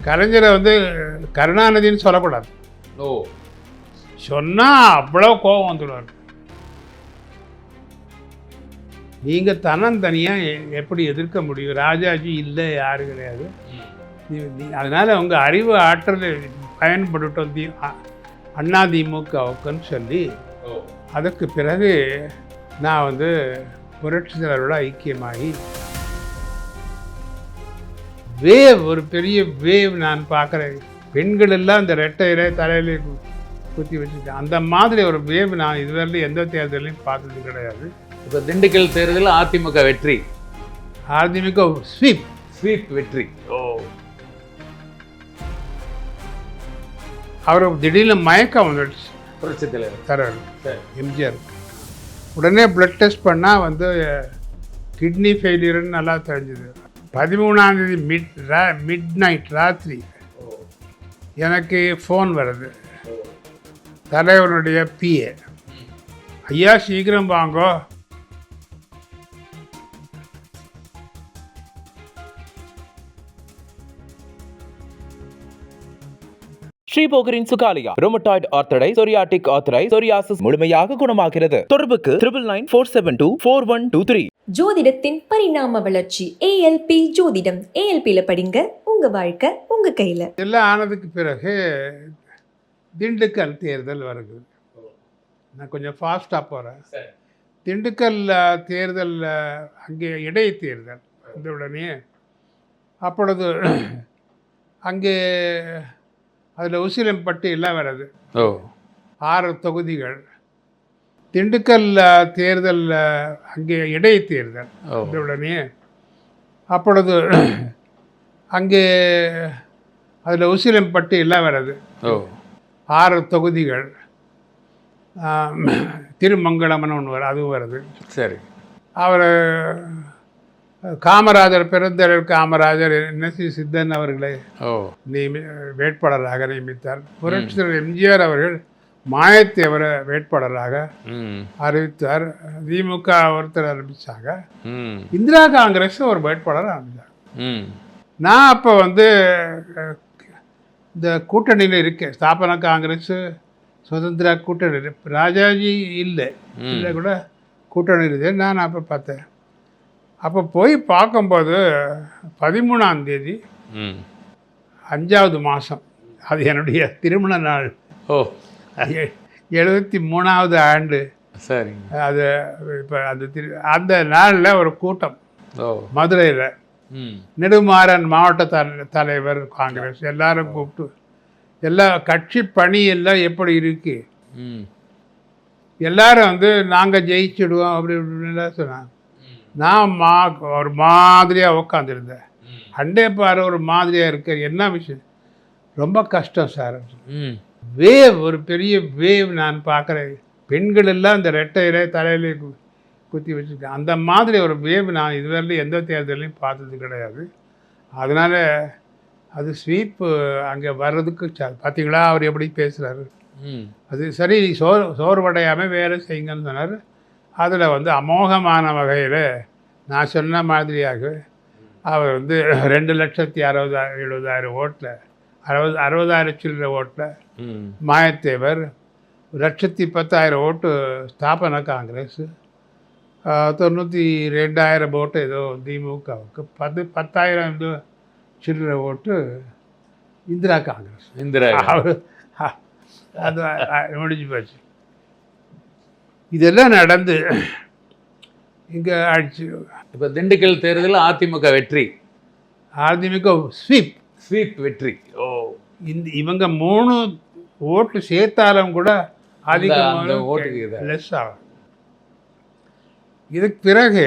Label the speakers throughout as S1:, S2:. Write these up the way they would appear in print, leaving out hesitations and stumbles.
S1: கலைஞரை வந்து கருணாநிதின்னு சொல்லக்கூடாது.
S2: ஓ,
S1: சொன்னால் அவ்வளோ கோபம் வந்துடுவார். நீங்கள் தன்னந்தனியாக எப்படி எதிர்க்க முடியும்? ராஜாஜி இல்லை, யாரும் கிடையாது. அதனால் அவங்க அறிவு ஆற்றலை பயன்படுத்தோம் அதிமுகவுக்குன்னு சொல்லி, அதுக்கு பிறகு நான் வந்து புரட்சி தலைவரோட ஐக்கியமாகி ஒரு பெரிய வேவ் நான் பார்க்குறேன். பெண்கள் எல்லாம் அந்த ரெட்டையில தலையில குத்தி வச்சுருக்கேன். அந்த மாதிரி ஒரு வேவ் நான் இதுவரையிலும் எந்த தேர்தலையும் பார்த்தது கிடையாது.
S2: இப்போ திண்டுக்கல் தேர்தலில் அதிமுக வெற்றி,
S1: அதிமுக ஸ்வீப்
S2: வெற்றி. ஓ,
S1: அவர் திடீர்னு மயக்கம் வந்துடுச்சு
S2: புரட்சி தலைவர்
S1: தலைவர் எம்ஜிஆர். உடனே பிளட் டெஸ்ட் பண்ணால் வந்து கிட்னி ஃபெயிலியர்னு நல்லா தெரிஞ்சுது. 13ஆம் தேதி மிட் நைட் ராத்திரி எனக்கு ஃபோன் வருது. தலைவருடைய பிஏ, ஐயா சீக்கிரம் வாங்கோ,
S3: ஸ்ரீபோகரின் சுகாலியா ரோமட்டாய்டு ஆர்த்தரைட்டிஸ், சொரியாட்டிக் ஆர்த்தரைட்டிஸ், சொரியாசிஸ் முழுமையாக குணமாகிறது. தொடர்புக்கு 9994724123.
S4: ஜோதிடத்தின் பரிணாம வளர்ச்சி ஏஎல்பி ஜோதிடம். ஏஎல்பியில் படிங்க, உங்க வாழ்க்கை உங்க கையில்.
S1: எல்லாம் ஆனதுக்கு பிறகு திண்டுக்கல் தேர்தல் வருது. நான் கொஞ்சம் ஃபாஸ்ட்டாக போகிறேன். திண்டுக்கல் தேர்தல் அங்கே இடைத்தேர்தல் வந்த உடனே அப்பொழுது அங்கே அதில் உசிலம்பட்டி எல்லாம் வருது. 6 தொகுதிகள். திண்டுக்கல் தேர்தல் அங்கே இடைத்தேர்தல் வந்த உடனே அப்பொழுது அங்கே அதில் உசிலம்பட்டி எல்லாம் வருது. 6 தொகுதிகள். திருமங்கலம்னு ஒன்று வரும், அதுவும் வருது.
S2: சரி.
S1: அவர் காமராஜர், பெருந்தலைவர் காமராஜர் என்எஸ்சி சித்தன் அவர்களை வேட்பாளராக நியமித்தார். புரட்சித்தலைவர் எம்ஜிஆர் அவர்கள் மாயத்தேவரை வேட்பாளராக அறிவித்தார். திமுக ஒருத்தர் ஆரம்பித்தாங்க. இந்திரா காங்கிரஸ் ஒரு வேட்பாளர் ஆரம்பித்தாங்க. நான் அப்போ வந்து இந்த கூட்டணியில் இருக்கேன். ஸ்தாபன காங்கிரஸ், சுதந்திரா கூட்டணி, ராஜாஜி இல்லை கூட கூட்டணி இருக்குது. நான் அப்போ பார்த்தேன். அப்போ போய் பார்க்கும்போது 13ஆம் தேதி 5வது மாதம், அது என்னுடைய திருமண நாள். 73வது ஆண்டு.
S2: சரி.
S1: அது இப்போ அந்த நாளில் ஒரு கூட்டம் மதுரையில். நெடுமாறன் மாவட்ட தலைவர் காங்கிரஸ் எல்லாரும் கூப்பிட்டு எல்லா கட்சி பணி எல்லாம் எப்படி இருக்கு, எல்லாரும் வந்து நாங்கள் ஜெயிச்சிடுவோம் அப்படி இப்படின்லாம் சொன்னாங்க. நான் ஒரு மாதிரியாக உட்காந்துருந்தேன். அண்டே பாரு ஒரு மாதிரியாக இருக்க, என்ன விஷயம், ரொம்ப கஷ்டம் சார். ஒரு பெரிய வேவ் நான் பார்க்குறேன். பெண்கள் எல்லாம் இந்த ரெட்டையில தலையில குத்தி வச்சுருக்கேன். அந்த மாதிரி ஒரு வேவ் நான் இதுவரையிலும் எந்த தேர்தலையும் பார்த்தது கிடையாது. அதனால் அது ஸ்வீப்பு அங்கே வர்றதுக்கு பார்த்தீங்களா அவர் எப்படி பேசுகிறாரு, அது சரி, சோர்வடையாமல் வேலை செய்யுங்கன்னு சொன்னார். அதில் வந்து அமோகமான வகையில் நான் சொன்ன மாதிரியாக அவர் வந்து 2,60,70,000 ஓட்டில் 60,000 சில்லற ஓட்டில் மாயத்தேவர், 1,10,000 ஓட்டு ஸ்தாபன காங்கிரஸ், 92,000 ஓட்டு ஏதோ திமுகவுக்கு, 10,000 சில்லற ஓட்டு இந்திரா காங்கிரஸ். அது முடிஞ்சு போச்சு. இதெல்லாம் நடந்து இங்கே ஆட்சி.
S2: இப்போ திண்டுக்கல் தேர்தலில் அதிமுக வெற்றி,
S1: அதிமுக ஸ்வீப்
S2: வெற்றி. ஓ,
S1: இவங்க 3 ஓட்டு சேர்த்தாலும் கூட அதிக
S2: ஓட்டுக்கு
S1: லெஸ் ஆகும். இதுக்கு பிறகு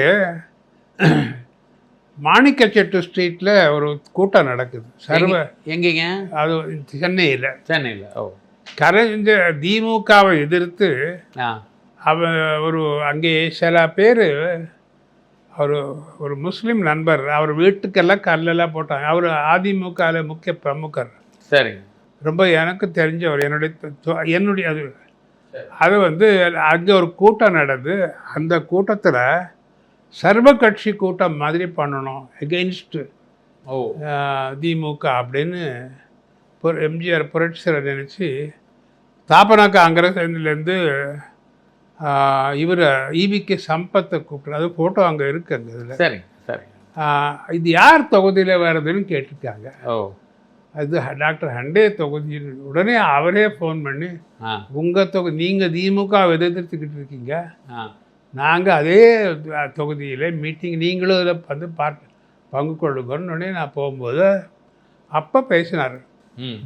S1: மாணிக்கச்செட்டு ஸ்ட்ரீட்டில் ஒரு கூட்டம் நடக்குது.
S2: எங்கேங்க? அது
S1: சென்னையில். ஓ, இந்த திமுகவை எதிர்த்து ஒரு அங்கே சில பேர், ஒரு முஸ்லீம் நண்பர், அவர் வீட்டுக்கெல்லாம் கல்லெல்லாம் போட்டாங்க. அவர் அதிமுகவில் முக்கிய பிரமுகர்.
S2: சரி.
S1: ரொம்ப எனக்கு தெரிஞ்சவர், என்னுடைய அது வந்து அங்கே ஒரு கூட்டம் நடந்து, அந்த கூட்டத்தில் சர்வ கட்சி கூட்டம் மாதிரி பண்ணணும் எகெயின்ஸ்ட்
S2: ஓ
S1: திமுக அப்படின்னு எம்ஜிஆர் புரட்சியரை நினச்சி தாபனா காங்கிரஸ்லேருந்து இவர் ஈவிகே சம்பத்தை கூப்பிட்டு அது ஃபோட்டோ அங்கே இருக்குது அந்த இதில்.
S2: சரி சரி.
S1: இது யார் தொகுதியில் வருதுன்னு கேட்டிருக்காங்க.
S2: ஓ
S1: அது டாக்டர் ஹண்டே தொகுதியில். உடனே அவரே ஃபோன் பண்ணி உங்கள் தொகுதி நீங்கள் திமுக எதிர்த்துக்கிட்டு இருக்கீங்க, நாங்கள் அதே தொகுதியில் மீட்டிங் நீங்களும் இதில் வந்து பங்கு கொள்ளுங்கன்னு நான் போகும்போது அப்போ பேசினார்.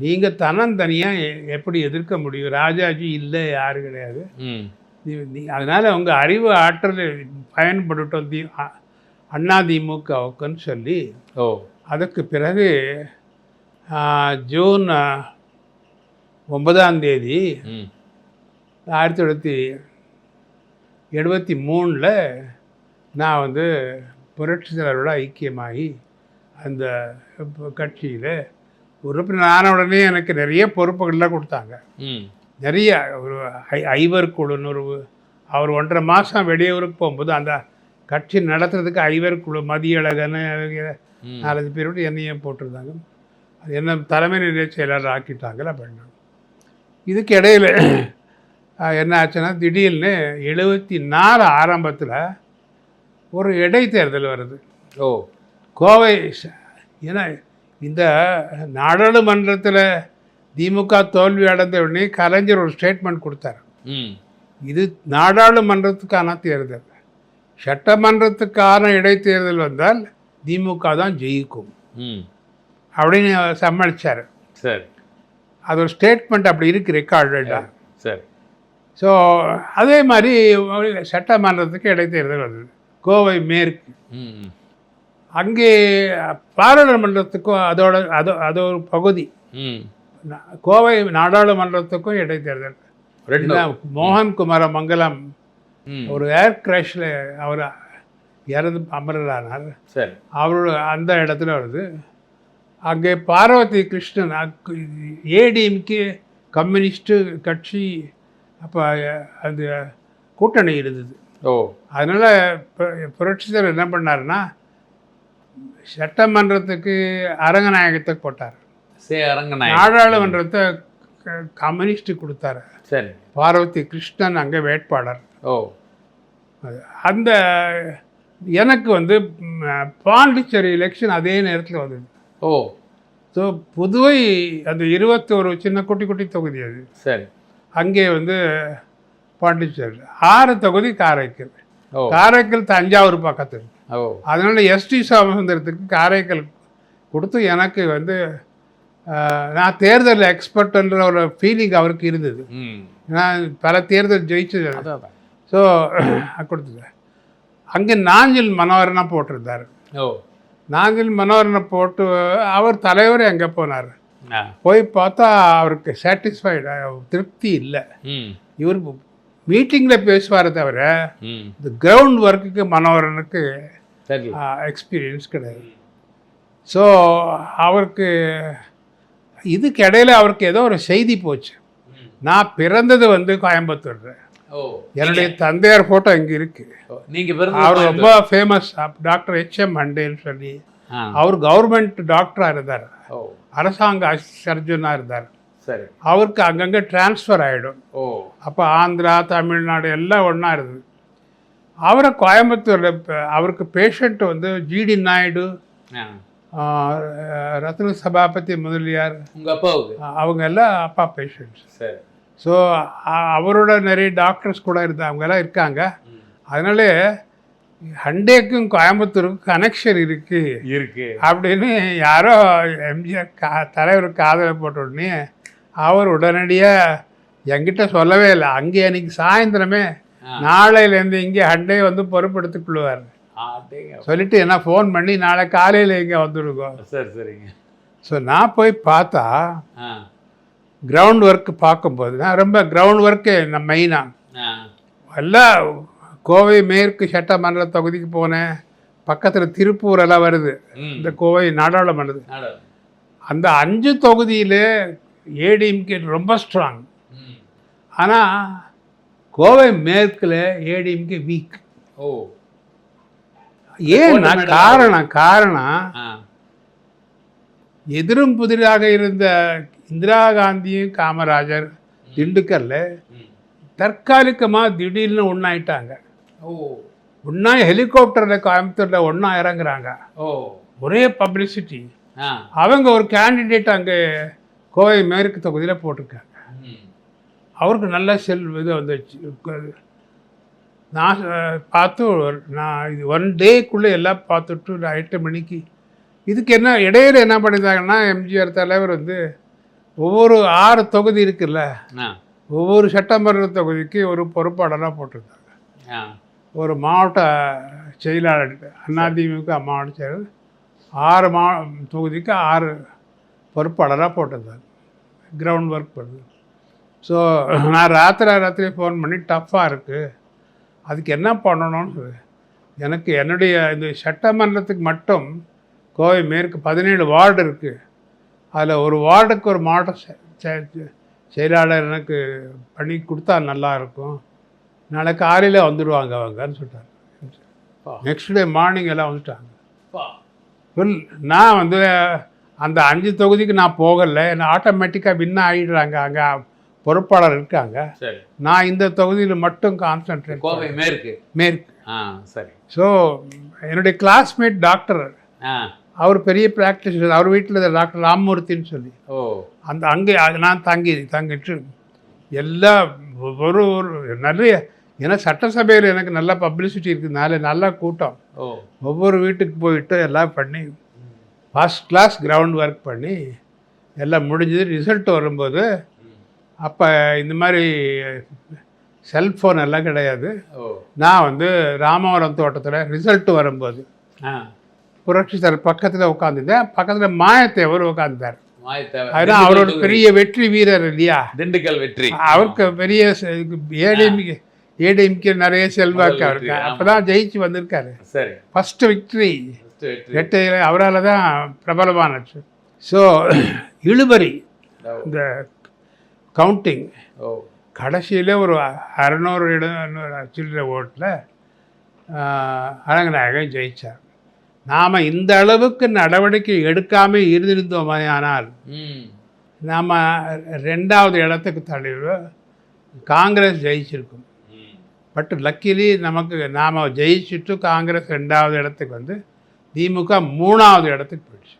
S1: நீங்கள் தனியாக எப்படி எதிர்க்க முடியும், ராஜாஜி இல்லை யாரும் கிடையாது, அதனால் உங்கள் அறிவு ஆற்றல் பயன்படுத்தோம் அண்ணா திமுகவுக்குன்னு சொல்லி. அதுக்கு பிறகு ஜூன் 9 1973 நான் வந்து புரட்சியாளரோட ஐக்கியமாகி அந்த கட்சியில் உறுப்பினர் ஆன உடனே எனக்கு நிறைய பொறுப்புகள்லாம் கொடுத்தாங்க. நிறைய ஒரு ஐவர் குழுன்னு அவர் 1.5 மாதம் வெளியூருக்கு போகும்போது அந்த கட்சி நடத்துறதுக்கு ஐவர் குழு மதியழகன்னு 4-5 பேரோடு என்னையும் போட்டிருந்தாங்க. அது என்ன தலைமை நிலைய செயலாளர் ஆக்கிட்டாங்களா பண்ணாங்க. இதுக்கு இடையில் என்ன ஆச்சுன்னா திடீர்னு 74 ஆரம்பத்தில் ஒரு இடைத்தேர்தல் வருது. கோவை. ஏன்னா இந்த நாடாளுமன்றத்தில் திமுக தோல்வி அடைந்த உடனே கலைஞர் ஒரு ஸ்டேட்மெண்ட் கொடுத்தார். இது நாடாளுமன்றத்துக்கான தேர்தல், சட்டமன்றத்துக்கான இடைத்தேர்தல் வந்தால் திமுக தான் ஜெயிக்கும் அப்படின்னு சமாளித்தார்.
S2: சரி.
S1: அது ஒரு ஸ்டேட்மெண்ட் அப்படி இருக்குது ரெக்கார்டா.
S2: சரி.
S1: ஸோ அதே மாதிரி சட்டமன்றத்துக்கு இடைத்தேர்தல் வந்தது கோவை மேற்கு. அங்கே பாராளுமன்றத்துக்கும் அது ஒரு பகுதி. கோவை நாடாளுமன்றத்துக்கும் இடைத்தேர்தல். மோகன் குமார மங்கலம் ஒரு ஏர் கிராஷில் அவர் இறந்து அமரரானார். அவரோட அந்த இடத்துல வருது. அங்கே பார்வதி கிருஷ்ணன் ஏடிஎம்கே கம்யூனிஸ்ட்டு கட்சி அப்போ அந்த கூட்டணி இருந்தது. அதனால் புரட்சித்தர் என்ன பண்ணாருன்னா சட்டமன்றத்துக்கு அரங்கநாயகத்தை போட்டார், நாடாளுமன்றத்தை கம்யூனிஸ்ட் கொடுத்தாரு.
S2: சரி.
S1: பார்வதி கிருஷ்ணன் அங்கே வேட்பாளர். அந்த எனக்கு வந்து பாண்டிச்சேரி எலெக்ஷன் அதே நேரத்தில் வந்தது. ஸோ புதுவை அந்த 21 சின்ன குட்டி குட்டி தொகுதி அது.
S2: சரி.
S1: அங்கே வந்து பாண்டிச்சேரி 6 தொகுதி காரைக்கால். காரைக்கால் தஞ்சாவூர் பக்கத்தில். அதனால எஸ்டி சமசுந்தரத்துக்கு காரைக்கால் கொடுத்து எனக்கு வந்து நான் தேர்தல் எக்ஸ்பர்ட்ன்ற ஒரு ஃபீலிங் அவருக்கு இருந்தது. நான் பல தேர்தல் ஜெயிச்சது. ஸோ கொடுத்தது. அங்கே நாஞ்சில் மனோகரனை போட்டிருந்தார். நாஞ்சில் மனோகரனை போட்டு அவர் தலைவர் எங்கே போனார். போய் பார்த்தா அவருக்கு சாட்டிஸ்ஃபைடு, திருப்தி இல்லை. இவர் மீட்டிங்கில் பேசுவார் தவிர இந்த கிரவுண்ட் ஒர்க்குக்கு மனோகரனுக்கு எக்ஸ்பீரியன்ஸ் கிடையாது. ஸோ அவருக்கு இதுக்கு இடையில அவருக்கு ஏதோ ஒரு செய்தி போச்சு. நான் பிறந்தது வந்து கோயம்புத்தூர். என்னுடைய தந்தையார் ஃபோட்டோ இங்கே இருக்கு. அவர் ரொம்ப ஃபேமஸ் டாக்டர் HM ஹண்டேன்னு சொல்லி. அவர் கவர்மெண்ட் டாக்டராக இருந்தார், அரசாங்க சர்ஜனாக இருந்தார்.
S2: சரி.
S1: அவருக்கு அங்கங்கே டிரான்ஸ்ஃபர் ஆகிடும். அப்போ ஆந்திரா தமிழ்நாடு எல்லாம் ஒன்றா இருந்தது. அவரை கோயம்புத்தூரில் அவருக்கு பேஷண்ட் வந்து GD நாயுடு, ரத்ன சபாபதி முதலியார், அவங்க எல்லாம் அப்பா பேஷண்ட்ஸ். ஸோ அவரோட நிறைய டாக்டர்ஸ் கூட அவங்கெல்லாம் இருக்காங்க. அதனால ஹண்டேக்கும் கோயம்புத்தூருக்கும் கனெக்ஷன் இருக்கு அப்படின்னு யாரோ எம்ஜிஆர் தலைவருக்கு ஆதரவு போட்ட உடனே அவர் உடனடியாக என்கிட்ட சொல்லவே இல்லை. அங்கே அன்றைக்கி சாயந்தரமே நாளையிலேருந்து இங்கே ஹண்டே வந்து பொறுப்பெடுத்துக்கொள்ளுவார் சொல்லிட்டு என்ன ஃபோன் பண்ணி நாளை காலையில் இங்கே வந்துடுவோம்.
S2: சரி சரிங்க.
S1: ஸோ நான் போய் பார்த்தா கிரவுண்ட் ஒர்க்கு பார்க்கும்போது நான் ரொம்ப கிரவுண்ட் ஒர்க்கு நான் மெயினாக எல்லாம் கோவை மேற்கு சட்டமன்ற தொகுதிக்கு போனேன். பக்கத்தில் திருப்பூர் எல்லாம் வருது இந்த கோவை நாடாளுமன்றது. அந்த 5 தொகுதியில் ஏடிஎம்கே ரொம்ப ஸ்ட்ராங். ஆனால் கோவை மேற்கில் ஏடிஎம்கே வீக். ஏன்னா காரணம் எதிரும் புதிராக இருந்த இந்திரா காந்தியும் காமராஜர் திண்டுக்கல்ல தற்காலிகமாக திடீர்னு ஒன்றாயிட்டாங்க. ஒன்றா ஹெலிகாப்டரில் கோயம்புத்தூரில் ஒன்றா இறங்குறாங்க. ஒரே பப்ளிசிட்டி. அவங்க ஒரு கேண்டிடேட் அங்கே கோவை மேற்கு தொகுதியில் போட்டிருக்காங்க. அவருக்கு நல்ல இது வந்துச்சு. நான் பார்த்து நான் இது 1 டேக்குள்ளே எல்லாம் பார்த்துட்டு 8 மணிக்கு இதுக்கு என்ன இடையில என்ன பண்ணியிருந்தாங்கன்னா, எம்ஜிஆர் தலைவர் வந்து ஒவ்வொரு 6 தொகுதி இருக்குல்ல, ஒவ்வொரு சட்டமன்ற தொகுதிக்கு ஒரு பொறுப்பாளராக போட்டிருந்தாங்க. ஒரு மாவட்ட செயலாளர், அதிமுக மாவட்ட செயலர் 6 தொகுதிக்கு 6 பொறுப்பாளராக போட்டிருந்தாங்க. கிரவுண்ட் ஒர்க் பண்ணுது. ஸோ நான் ராத்திரி ஃபோன் பண்ணி டஃப்பாக இருக்குது, அதுக்கு என்ன பண்ணணும்னு சொல்லி எனக்கு என்னுடைய இந்த சட்டமன்றத்துக்கு மட்டும் கோவை மேற்கு 17 வார்டு இருக்குது. அதில் ஒரு வார்டுக்கு ஒரு மாவட்ட செயலாளர் எனக்கு பண்ணி கொடுத்தா நல்லாயிருக்கும், நாளைக்கு காலையில் வந்துடுவாங்க அவங்கன்னு சொல்லிட்டாங்க. நெக்ஸ்ட் டே மார்னிங் எல்லாம் வந்துட்டாங்க. ஃபுல் நான் வந்து அந்த 5 தொகுதிக்கு நான் போகலை, என்ன ஆட்டோமேட்டிக்காக வின் ஆகிடுறாங்க, அங்கே பொறுப்பாளர் இருக்காங்க. நான் இந்த தொகுதியில் மட்டும் கான்சன்ட்ரேட்.
S2: கோவை மேற்கு. சரி.
S1: ஸோ என்னுடைய கிளாஸ்மேட் டாக்டர், அவர் பெரிய ப்ராக்டிஷனர், அவர் வீட்டில் டாக்டர் ராமமூர்த்தின்னு சொல்லி அந்த அங்கே நான் தங்கிட்டு எல்லா ஒரு நிறைய, ஏன்னா சட்டசபையில் எனக்கு நல்ல பப்ளிசிட்டி இருக்குதுனால நல்ல கூட்டம். ஒவ்வொரு வீட்டுக்கு போயிட்டு எல்லாம் பண்ணி ஃபஸ்ட் கிளாஸ் கிரவுண்ட் ஒர்க் பண்ணி எல்லாம் முடிஞ்சது. ரிசல்ட் வரும்போது அப்போ இந்த மாதிரி செல்ஃபோன் எல்லாம் கிடையாது. நான் வந்து ராமவரம் தோட்டத்தில் ரிசல்ட் வரும்போது புரட்சி தலைவர் பக்கத்தில் உட்காந்துருந்தேன். பக்கத்தில் மாயத்தேவர் உட்காந்துட்டார். அதுதான் அவரோட பெரிய வெற்றி வீரர் இல்லையா,
S2: திண்டுக்கல் வெற்றி. அவருக்கு
S1: பெரிய ஏடிஎம்கே நிறைய செல்வாக்கு அவருக்கு. அப்போ தான் ஜெயிச்சு வந்திருக்காரு. ஃபஸ்ட்டு விக்ட்ரி வெற்றியில் அவரால் தான் பிரபலமானச்சு. ஸோ இழுபறி இந்த கவுண்டிங் கடைசியில் ஒரு 600 சில்லறை ஓட்டில் அரங்கநாயகன் ஜெயித்தார். நாம் இந்த அளவுக்கு நடவடிக்கை எடுக்காமல் இருந்திருந்தோமே ஆனால் நாம் 2வது இடத்துக்கு தள்ளிடுவோம், காங்கிரஸ் ஜெயிச்சிருக்கும். பட் லக்கிலி நமக்கு நாம் ஜெயிச்சுட்டு காங்கிரஸ் 2வது இடத்துக்கு வந்து திமுக 3வது இடத்துக்கு போயிடுச்சு.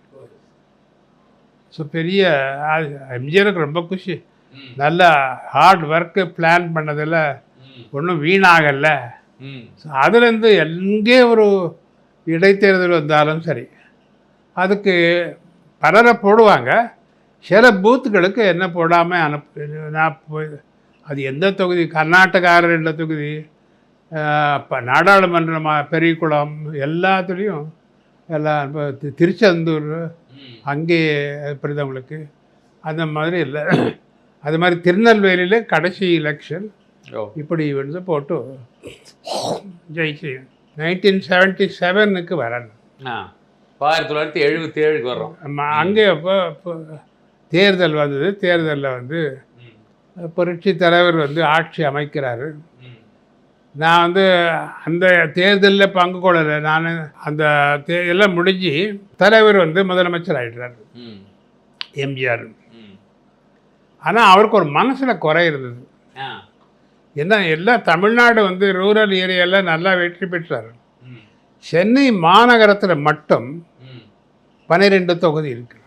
S1: ஸோ பெரிய எம்ஜிஆருக்கு ரொம்ப குஷி. நல்ல ஹார்ட் ஒர்க்கு பிளான் பண்ணதில் ஒன்றும் வீணாகலை. ஸோ அதுலேருந்து எங்கே ஒரு இடைத்தேர்தல் வந்தாலும் சரி அதுக்கு பலரை போடுவாங்க. சில பூத்துகளுக்கு என்ன போடாமல் நான் போய் அது எந்த தொகுதி, கர்நாடகா 2 தொகுதி, இப்போ நாடாளுமன்ற பெரியகுளம் எல்லாத்துலேயும் எல்லாம் திருச்செந்தூர் அங்கே பிறந்தவங்களுக்கு அந்த மாதிரி இல்லை. அது மாதிரி திருநெல்வேலியில் கடைசி எலெக்ஷன் இப்படி வந்து போட்டு ஜெயிச்சு 1977க்கு வரணும்.
S2: 1977க்கு வர்றோம்.
S1: அங்கே இப்போ தேர்தல் வந்தது. தேர்தலில் வந்து புரட்சி தலைவர் வந்து ஆட்சி அமைக்கிறாரு. நான் வந்து அந்த தேர்தலில் பங்கு கொள்ளலை. நான் அந்த எல்லாம் முடிஞ்சு தலைவர் வந்து முதலமைச்சர் ஆகிடுறாரு எம்ஜிஆர். ஆனால் அவருக்கு ஒரு மனசில் குறை இருந்தது. என்ன, எல்லாம் தமிழ்நாடு வந்து ரூரல் ஏரியாவில் நல்லா வெற்றி பெற்றார். சென்னை மாநகரத்தில் மட்டும் 12 தொகுதி இருக்கு.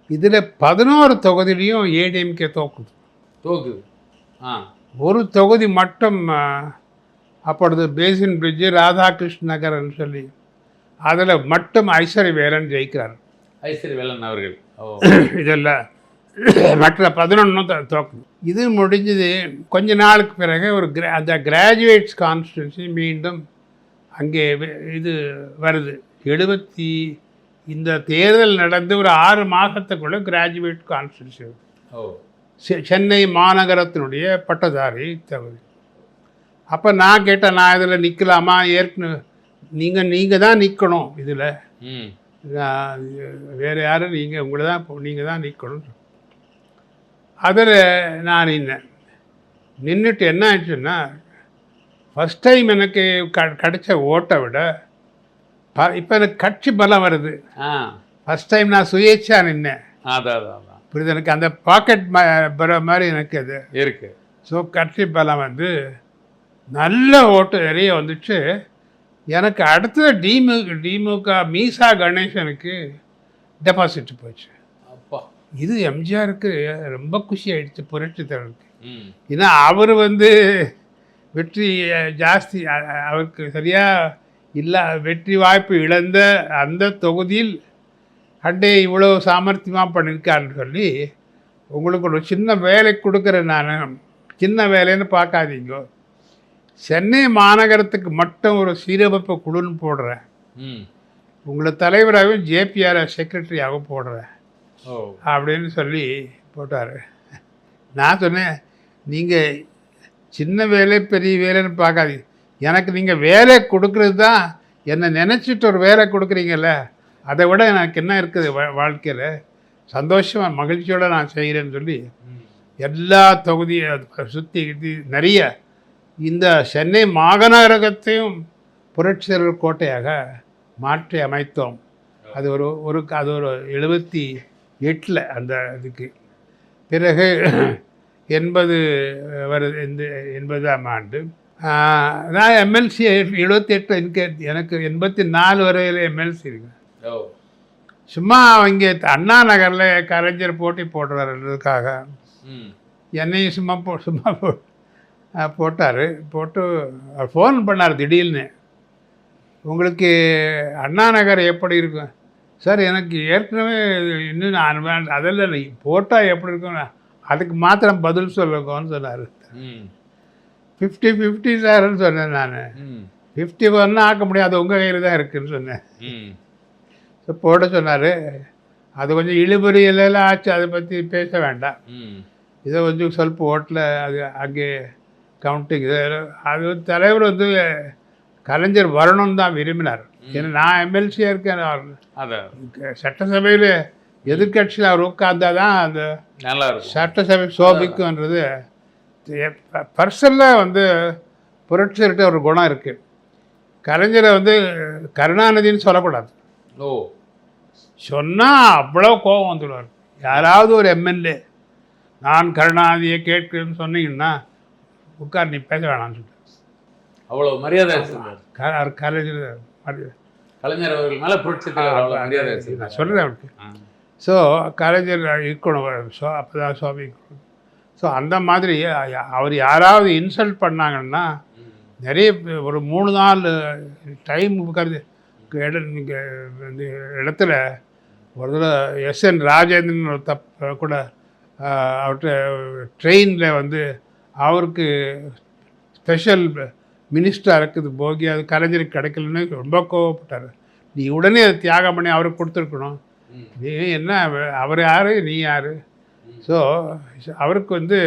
S1: இதில் 11 தொகுதியிலையும் ஏடிஎம்கே தோக்குது. ஒரு தொகுதி மட்டும் அப்பொழுது பேசின் பிரிட்ஜு ராதாகிருஷ்ண நகர்ன்னு சொல்லி அதில் மட்டும் ஐஸ்வர்யவேலன் ஜெயிக்கிறார்.
S2: ஐஸ்வர்யவேலன் அவர்கள்.
S1: இதெல்லாம் மற்ற 11 தோக்குது. இது முடிஞ்சது. கொஞ்ச நாளுக்கு பிறகு ஒரு அந்த கிராஜுவேட்ஸ் கான்ஸ்டியூன்சி மீண்டும் அங்கே இது வருது. இந்த தேர்தல் நடந்து ஒரு 6 மாதத்துக்குள்ளே கிராஜுவேட் கான்ஸ்டியூன்சி சென்னை மாநகரத்தினுடைய பட்டதாரி தகுதி. அப்போ நான் கேட்டேன், நான் இதில் நிற்கலாமா? ஏற்கனவே நீங்கள் தான் நிற்கணும், இதில் வேறு யாரும் நீங்கள் தான் நிற்கணும். அதில் நான் நின்றுட்டு என்ன ஆயிடுச்சுன்னா, ஃபஸ்ட் டைம் எனக்கு கிடைச்ச ஓட்டை விட இப்போ எனக்கு கட்சி பலம் வருது. ஃபஸ்ட் டைம் நான் சுயேட்சா நின்னேன்.
S2: அதான் அதான் அதான்
S1: புரியுது, எனக்கு அந்த பாக்கெட் மாதிரி எனக்கு அது
S2: இருக்கு.
S1: ஸோ கட்சிப்பெல்லாம் வந்து நல்ல ஓட்டு நிறைய வந்துச்சு. எனக்கு அடுத்தது திமுக மீசா கணேசனுக்கு டெபாசிட் போச்சு.
S2: அப்பா.
S1: இது எம்ஜிஆருக்கு ரொம்ப குஷி ஆயிடுச்சு, புரட்சி தலைவருக்கு.
S2: ம்.
S1: ஏன்னா அவர் வந்து வெற்றி ஜாஸ்தி அவருக்கு சரியாக இல்லை, வெற்றி வாய்ப்பு இழந்த அந்த தொகுதியில் அண்டே இவ்வளோ சாமர்த்தியமாக பண்ணியிருக்காருன்னு சொல்லி உங்களுக்கு ஒரு சின்ன வேலை கொடுக்குறேன். நான் சின்ன வேலைன்னு பார்க்காதீங்க, சென்னை மாநகரத்துக்கு மட்டும் ஒரு சீரமைப்பு குழுன்னு போடுறேன்,
S2: ம்.
S1: உங்களை தலைவராகவும் ஜேபிஆர் செக்ரட்டரியாகவும் போடுறேன்
S2: ஓ.
S1: அப்படின்னு சொல்லி போட்டார். நான் சொன்னேன், நீங்கள் சின்ன வேலை பெரிய வேலைன்னு பார்க்காதீங்க, எனக்கு நீங்கள் வேலை கொடுக்குறது தான், என்னை நினச்சிட்டு ஒரு வேலை கொடுக்குறீங்கல்ல, அதை விட எனக்கு என்ன இருக்குது வாழ்க்கையில், சந்தோஷமாக மகிழ்ச்சியோடு நான் செய்கிறேன்னு சொல்லி எல்லா தொகுதியும் சுற்றி நிறைய இந்த சென்னை மாநகரத்தையும் புரட்சியாளர் கோட்டையாக மாற்றி அமைத்தோம். அது ஒரு 78 அந்த இதுக்கு பிறகு 80 வருது. இந்த 80ஆம் ஆண்டு நான் எம்எல்சி 78 எனக்கு 84 வரையில் எம்எல்சி இருக்கு.
S2: ஓ.
S1: சும்மா இங்கே அண்ணா நகரில் கலைஞர் போட்டி போடுறாருன்றதுக்காக
S2: ம்.
S1: என்னையும் சும்மா போட்டார். போட்டு ஃபோன் பண்ணார் திடீர்னு, உங்களுக்கு அண்ணா நகர் எப்படி இருக்கும் சார்? எனக்கு ஏற்கனவே இன்னும் நான் அதெல்லாம் நீ போட்டால் எப்படி இருக்கும், அதுக்கு மாத்திரம் பதில் சொல்லுங்கன்னு சொன்னார். 50-50 சார்ன்னு சொன்னேன். நான் 51 ஆக்க முடியாது, உங்கள் கையில் தான் இருக்குதுன்னு சொன்னேன். ஸோ போட சொன்னார். அது கொஞ்சம் இழுபறி எல்லாம் ஆச்சு, அதை பற்றி பேச வேண்டாம், இதை கொஞ்சம் சொல்ப ஓட்டில் அது அங்கே கவுண்டிங் அது தலைவர் வந்து கலைஞர் வரணும்னு தான் விரும்பினார். ஏன்னா நான் எம்எல்சியாக இருக்கேன், சட்டசபையில் எதிர்கட்சியில் அவர் உட்கார்ந்தா தான் அந்த சட்டசபை சோபிக்குன்றது. பர்சனில் வந்து புரட்சிகிட்ட ஒரு குணம் இருக்குது. கலைஞரை வந்து கருணாநிதின்னு சொல்லக்கூடாது.
S2: ஓ.
S1: சொன்னால் அவ்வளோ கோபம் வந்துடுவார். யாராவது ஒரு எம்எல்ஏ நான் கருணாநிதியை கேட்குறேன்னு சொன்னீங்கன்னா உட்கார், நீ பேச வேணாம்னு சொல்லிட்டு
S2: அவ்வளோ மரியாதை கலைஞர் அவர்கள் மேலே புரட்சி மரியாதை
S1: நான் சொல்கிறேன் அவருக்கு. ஸோ கலைஞர் இருக்கணும், அப்போ தான் சுவாமி. ஸோ அந்த மாதிரி அவர் யாராவது இன்சல்ட் பண்ணாங்கன்னா நிறைய ஒரு 3-4 டைம் உட்காந்து இந்த இடத்துல ஒரு தடவை எஸ்என் ராஜேந்திரன் ஒரு கூட அவர்கிட்ட ட்ரெயினில் வந்து அவருக்கு ஸ்பெஷல் மினிஸ்டராக இருக்குது போகி, அது கலைஞருக்கு கிடைக்கலன்னு ரொம்ப கோவப்பட்டார். நீ உடனே அதை தியாகம் பண்ணி அவருக்கு கொடுத்துருக்கணும், நீ என்ன அவர் யார் நீ யார்? ஸோ அவருக்கு வந்து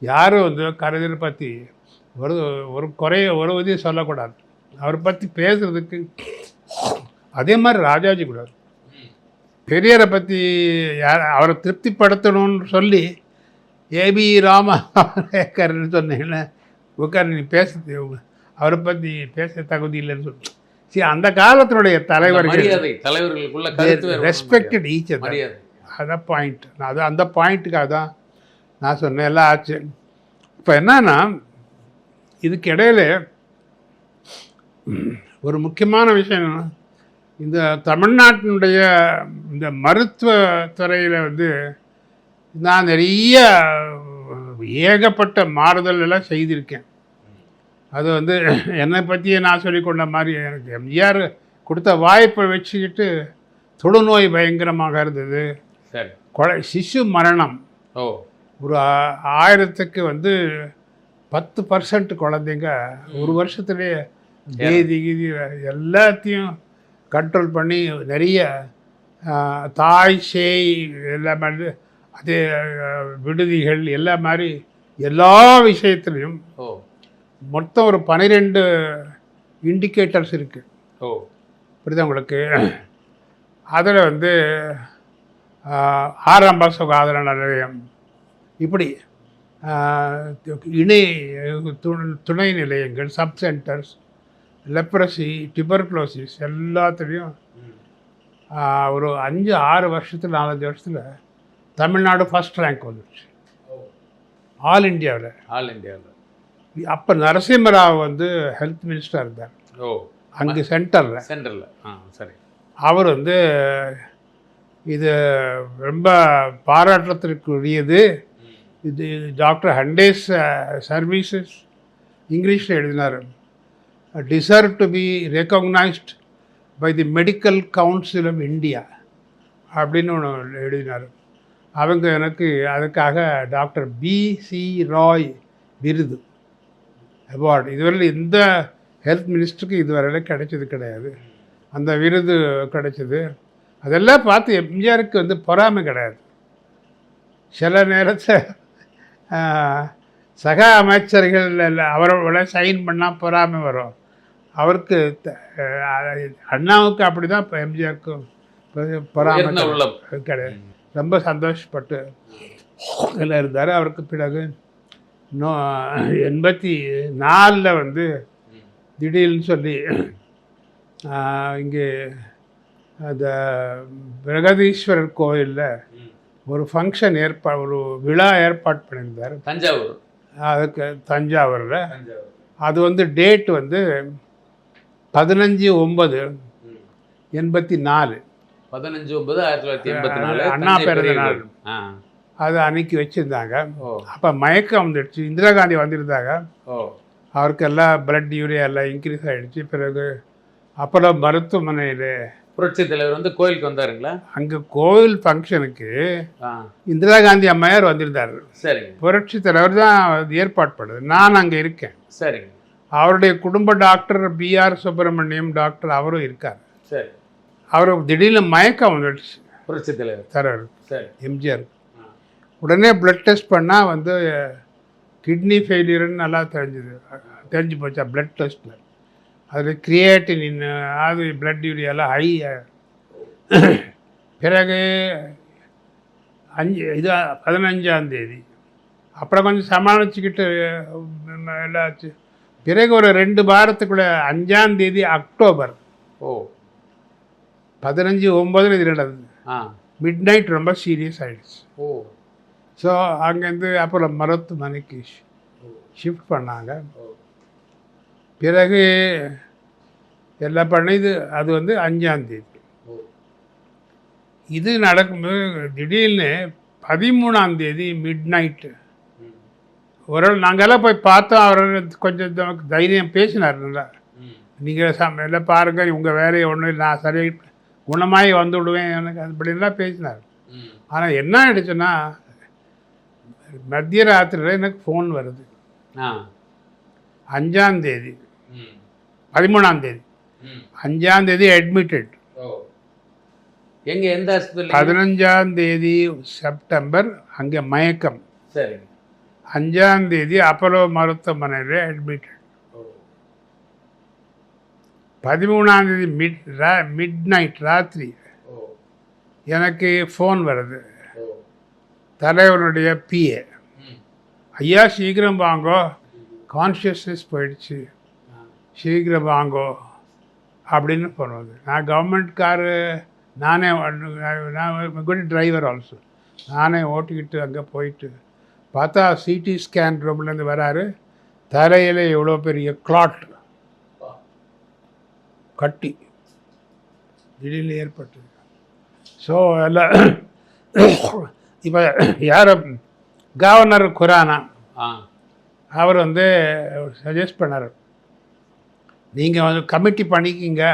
S1: யாரும் வந்து கலைஞரை பற்றி ஒரு குறைய ஒரு இதையும் சொல்லக்கூடாது, அவரை பற்றி பேசுகிறதுக்கு. அதே மாதிரி ராஜாஜி கூட பெரியாரை பற்றி அவரை திருப்திப்படுத்தணும்னு சொல்லி ஏபி ராமேக்கர்னு சொன்னீங்கன்னா உட்கார், நீ பேச அவரை பற்றி பேச தகுதி இல்லைன்னு சொல்லி. சரி, அந்த காலத்தினுடைய தலைவர்கள் ரெஸ்பெக்டட் ஈச் அதர். அதான் பாயிண்ட். நான் அந்த பாயிண்ட்டுக்காக தான் நான் சொன்னேன், எல்லாம் ஆச்சு. இப்போ என்னன்னா இதுக்கு இடையில ஒரு முக்கியமான விஷயம் என்னென்னா, இந்த தமிழ்நாட்டினுடைய இந்த மருத்துவத்துறையில் வந்து நான் நிறைய ஏகப்பட்ட மாறுதல் எல்லாம் செய்திருக்கேன். அது வந்து என்னை பற்றியே நான் சொல்லிக்கொண்ட மாதிரி எனக்கு எம்ஜிஆர் கொடுத்த வாய்ப்பை வச்சுக்கிட்டு தொழுநோய் பயங்கரமாக இருந்தது, சிசு மரணம் ஒரு 1000க்கு வந்து 10% குழந்தைங்க ஒரு வருஷத்துலேயே தேதி கீதி எல்லாத்தையும் கண்ட்ரோல் பண்ணி நிறைய தாய் சேய் எல்லாம் அதே விடுதிகள் எல்லாம் மாதிரி எல்லா விஷயத்துலையும் மொத்தம் ஒரு 12 இண்டிகேட்டர்ஸ் இருக்குது. புரியுதா உங்களுக்கு? அதில் வந்து ஆரம்ப சுகாதார நிலையம், இப்படி இணை துணை நிலையங்கள், சப் சென்டர்ஸ், லெப்ரசி, டியூபர்குலோசிஸ் எல்லாத்துலேயும் ஒரு 5-6 வருஷத்தில் 4-5 வருஷத்தில் தமிழ்நாடு ஃபஸ்ட் ரேங்க் வந்துடுச்சு ஆல் இண்டியாவில்.
S2: ஆல் இந்தியாவில்.
S1: அப்போ நரசிம்மராவ் வந்து ஹெல்த் மினிஸ்டர் இருந்தார்.
S2: ஓ,
S1: அங்கே சென்டரில்.
S2: சென்ட்ரலில். சரி.
S1: அவர் வந்து இது ரொம்ப பாராட்டத்திற்குரியது, இது டாக்டர் ஹண்டேஸ் சர்வீசஸ் இங்கிலீஷில் எழுதினார். Deserve to be recognised by the Medical Council of India அப்படின்னு ஒன்று எழுதினார். அவங்க எனக்கு அதுக்காக டாக்டர் B.C. ராய் விருது அவார்டு இதுவரையில் எந்த ஹெல்த் மினிஸ்டருக்கு இதுவரையில் கிடைச்சது கிடையாது. அந்த விருது கிடைச்சது. அதெல்லாம் பார்த்து எம்ஜிஆருக்கு வந்து பொறாமை கிடையாது. சில நேரத்தில் சக அமைச்சர்கள் அவரோட சைன் பண்ணால் பொறாமை வரும். அவருக்கு அண்ணாவுக்கு அப்படி தான் இப்போ எம்ஜிஆருக்கும் பொறாமை கிடையாது. ரொம்ப சந்தோஷப்பட்டு இதில் இருந்தார். அவருக்கு பிறகு 84 வந்து திடீர்னு சொல்லி இங்கே அந்த பிரகதீஸ்வரர் கோயிலில் ஒரு ஃபங்க்ஷன் ஒரு விழா ஏற்பாடு பண்ணியிருந்தார்.
S2: தஞ்சாவூர்.
S1: அதுக்கு தஞ்சாவூரில். அது வந்து டேட் வந்து 15/9/84.
S2: 15/9/1984
S1: அண்ணா பிறந்த நாள். அது அன்னைக்கு வச்சுருந்தாங்க. அப்போ மயக்கம் வந்துடுச்சு. இந்திரா காந்தி வந்திருந்தாங்க. அவருக்கு எல்லாம் பிளட் யூரியா எல்லாம் இன்க்ரீஸ் ஆகிடுச்சு. பிறகு அப்புறம் மருத்துவமனையில்
S2: புரட்சி தலைவர் வந்து கோயிலுக்கு வந்தாருங்களா?
S1: அங்கே கோவில் ஃபங்க்ஷனுக்கு இந்திரா காந்தி அம்மையார் வந்திருந்தார்.
S2: சரிங்க.
S1: புரட்சி தலைவர் தான் ஏற்பாடு பண்ணுது. நான் அங்கே இருக்கேன்.
S2: சரிங்க.
S1: அவருடைய குடும்ப டாக்டர் B.R. சுப்பிரமணியம் டாக்டர் அவரும் இருக்கார்.
S2: சரி.
S1: அவர் திடீர்னு மயக்கம் வந்துடுச்சு
S2: புரட்சி தலைவர் சரி
S1: எம்ஜிஆர். உடனே பிளட் டெஸ்ட் பண்ணால் வந்து கிட்னி ஃபெயிலியர்னு நல்லா தெரிஞ்சு போச்சா பிளட் டெஸ்ட்டில். அதில் கிரியேட்டினின் அது பிளட் யூரியாலாம் ஹை. பிறகு 15ஆம் தேதி அப்புறம் கொஞ்சம் சமாளிச்சுக்கிட்டு எல்லாம் ஆச்சு. பிறகு ஒரு 2 வாரத்துக்குள்ளே 5ஆம் தேதி அக்டோபர் 15/9 இது நடந்தது. மிட் நைட் ரொம்ப சீரியஸ் ஆகிடுச்சு. ஸோ அங்கேருந்து அப்புறம் மருத்துவமனைக்கு ஷிஃப்ட் பண்ணாங்க. பிறகு எல்லாம் பண்ணிது. அது வந்து 5ஆம் தேதி. இது நடக்கும்போது திடீர்னு 13ஆம் தேதி மிட் நைட்டு ஒரு நாங்கள்லாம் போய் பார்த்தோம். அவர் கொஞ்சம் தைரியம் பேசினார். நல்லா நீங்கள் எல்லாம் பாருங்கள், உங்கள் வேலையை ஒன்றும் நான் சரியாக குணமாகி வந்து விடுவேன் எனக்கு அப்படின்லாம் பேசினார். ஆனால் என்ன ஆகிடுச்சுன்னா மத்திய ராத்திரியில் எனக்கு ஃபோன் வருது. 5ஆம் தேதி 13ஆம் தேதி 5ஆம் தேதி அட்மிட்டட்.
S2: எங்கே எந்த ஹாஸ்பிட்டல்?
S1: 15ஆம் தேதி செப்டம்பர் அங்கே மயக்கம்.
S2: சரி.
S1: 5ஆம் தேதி அப்போலோ மருத்துவமனையில் அட்மிட்டட். 13ஆம் தேதி மிட் நைட் ராத்திரி எனக்கு ஃபோன் வருது. தலைவனுடைய PA, ஐயா சீக்கிரம் வாங்கோ, கான்ஷியஸ்னஸ் போயிடுச்சு, சீக்கிரம் வாங்கோ அப்படின்னு போனது. நான் கவர்மெண்ட் காரு நானே, நான் குட் டிரைவர் ஆல்சோ, நானே ஓட்டிக்கிட்டு அங்கே போயிட்டு பார்த்தா CT ஸ்கேன் ரூம்லேருந்து வராரு. தலையில் எவ்வளோ பெரிய கிளாட் கட்டி திடீர்னு ஏற்பட்டது. ஸோ எல்லாம் இப்போ யார் கவர்னர் குரானா அவர் வந்து சஜஸ்ட் பண்ணார், நீங்கள் வந்து கமிட்டி பண்ணிக்கிங்க,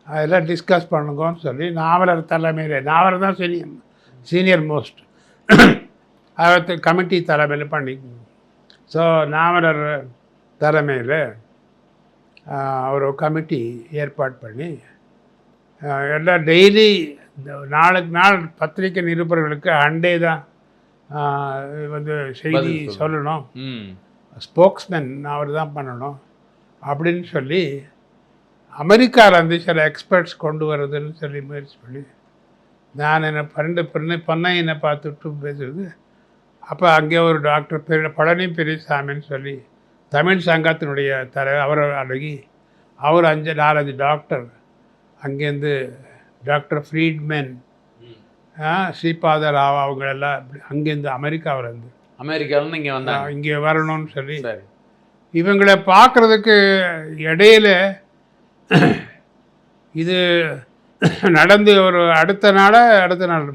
S1: அதெல்லாம் டிஸ்கஸ் பண்ணுங்கன்னு சொல்லி நாவலர் தலைமையில், நாவலர் தான் சீனியர் மோஸ்ட், அவர் கமிட்டி தலைமையில் பண்ணிக்கோங்க. ஸோ நாவலர் தலைமையில் ஒரு கமிட்டி ஏற்பாடு பண்ணி எல்லாம் டெய்லி நாளுக்கு நாள் பத்திரிக்கை நிருபர்களுக்கு அண்டே தான் வந்து செய்தி சொல்லணும், ஸ்போக்ஸ்மேன் அவர் தான் பண்ணணும் அப்படின்னு சொல்லி அமெரிக்காவிலேருந்து சில எக்ஸ்பர்ட்ஸ் கொண்டு வர்றதுன்னு சொல்லி முயற்சி பண்ணி நான் என்னை பொன்னையனை பார்த்துட்டு பேசுறது. அப்போ அங்கே ஒரு டாக்டர் பழனி பெரியசாமின்னு சொல்லி தமிழ் சங்கத்தினுடைய தலைவர், அவரை அணுகி அவர் 4-5 டாக்டர் அங்கேருந்து டாக்டர் ஃப்ரீட்மேன், ஸ்ரீபாத ராவ் அவங்களெல்லாம் அங்கேருந்து அமெரிக்காவிலேருந்து
S2: அமெரிக்காவிலேருந்து இங்கே வந்தாங்க.
S1: இங்கே வரணும்னு சொல்லி
S2: சரி.
S1: இவங்களை பார்க்குறதுக்கு இடையில இது நடந்து ஒரு அடுத்த நாள்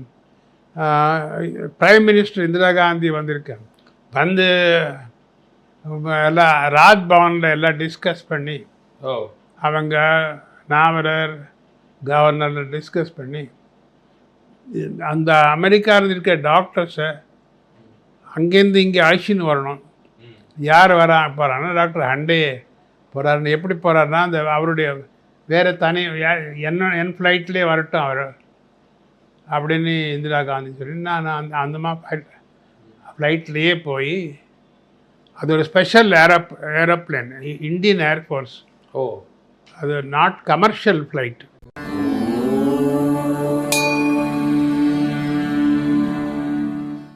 S1: பிரைம் மினிஸ்டர் இந்திரா காந்தி வந்திருக்காங்க. வந்து எல்லாம் ராஜ்பவனில் எல்லாம் டிஸ்கஸ் பண்ணி அவங்க நாவலர் கவர்னர் டிஸ்கஸ் பண்ணி அந்த அமெரிக்காவில் இருக்க டாக்டர்ஸை அங்கேருந்து இங்கே அழைச்சின்னு வரணும். யார் போகிறாங்கன்னா டாக்டர் ஹண்டே போகிறாருன்னு. எப்படி போகிறாருன்னா அந்த அவருடைய வேறு தனி என் ஃப்ளைட்லேயே வரட்டும் அவர் அப்படின்னு இந்திரா காந்தி சொல்லி நான் அந்த மாதிரி ஃப்ளைட்லேயே போய் அது ஒரு ஸ்பெஷல் ஏரோப்ளேன், இந்தியன் ஏர்ஃபோர்ஸ். அது நாட் கமர்ஷியல் ஃப்ளைட்.